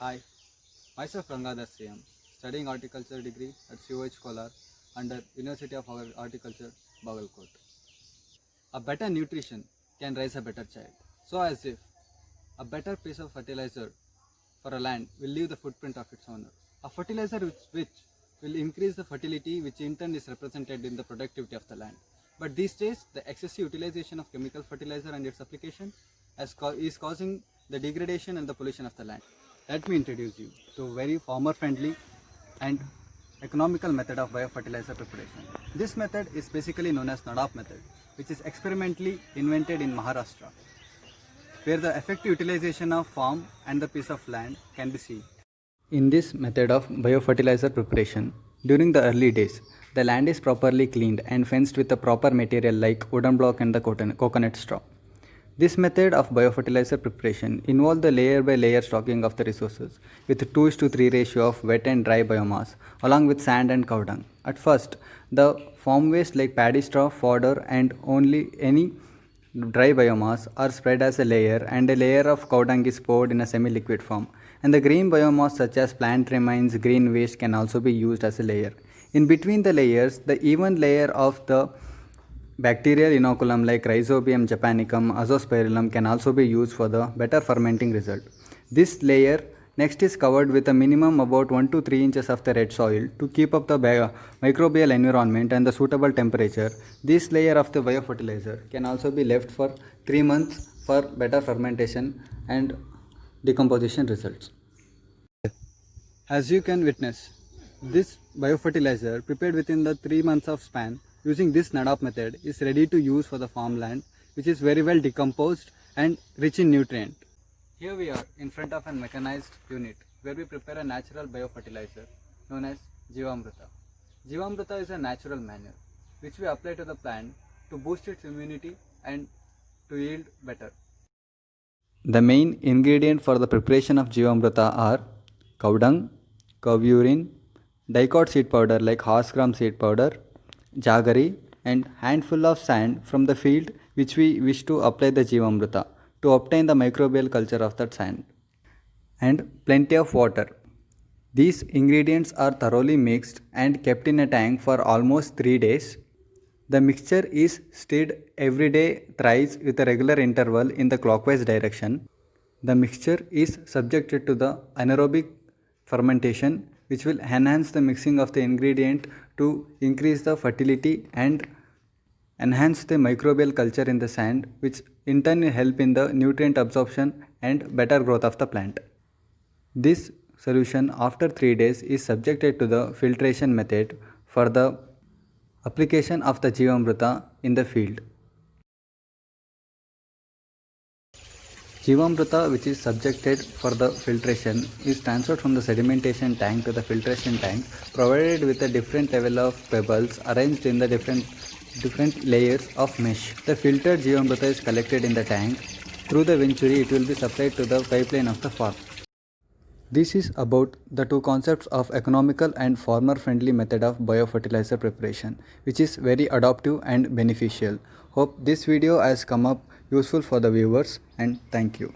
Hi, myself Rangadhar CM, studying horticulture degree at COH Kolar under University of Horticulture, Bagalkot. A better nutrition can raise a better child. So as if a better piece of fertilizer for a land will leave the footprint of its owner. A fertilizer which will increase the fertility, which in turn is represented in the productivity of the land. But these days, the excessive utilization of chemical fertilizer and its application is causing the degradation and the pollution of the land. Let me introduce you to a very farmer-friendly and economical method of biofertilizer preparation. This method is basically known as NADAP method, which is experimentally invented in Maharashtra, where the effective utilization of farm and the piece of land can be seen. In this method of biofertilizer preparation, during the early days, the land is properly cleaned and fenced with the proper material like wooden block and the coconut straw. This method of biofertilizer preparation involves the layer by layer stocking of the resources with 2:3 ratio of wet and dry biomass along with sand and cow dung. At first, the farm waste like paddy straw, fodder and only any dry biomass are spread as a layer and a layer of cow dung is poured in a semi-liquid form. And the green biomass such as plant remains, green waste can also be used as a layer. In between the layers, the even layer of the bacterial inoculum like Rhizobium japonicum, Azospirillum can also be used for the better fermenting result. This layer next is covered with a minimum about 1 to 3 inches of the red soil to keep up the microbial environment and the suitable temperature. This layer of the biofertilizer can also be left for 3 months for better fermentation and decomposition results. As you can witness, this biofertilizer prepared within the 3 months of span using this NADAP method is ready to use for the farmland, which is very well decomposed and rich in nutrient. Here we are in front of a mechanized unit where we prepare a natural biofertilizer known as Jivamrita. Jivamrita is a natural manure which we apply to the plant to boost its immunity and to yield better. The main ingredient for the preparation of Jivamrita are cow dung, cow urine, dicot seed powder like horse gram seed powder, jaggery and handful of sand from the field which we wish to apply the Jivamrita to obtain the microbial culture of that sand, and plenty of water. These ingredients are thoroughly mixed and kept in a tank for almost 3 days. The mixture is stirred every day thrice with a regular interval in the clockwise direction. The mixture is subjected to the anaerobic fermentation, which will enhance the mixing of the ingredient to increase the fertility and enhance the microbial culture in the sand, which in turn will help in the nutrient absorption and better growth of the plant. This solution after 3 days is subjected to the filtration method for the application of the Jivamrita in the field. Jivamrita, which is subjected for the filtration, is transferred from the sedimentation tank to the filtration tank, provided with a different level of pebbles arranged in the different layers of mesh. The filtered Jivamrita is collected in the tank. Through the venturi, it will be supplied to the pipeline of the farm. This is about the two concepts of economical and farmer-friendly method of biofertilizer preparation, which is very adaptive and beneficial. Hope this video has come up useful for the viewers, and thank you.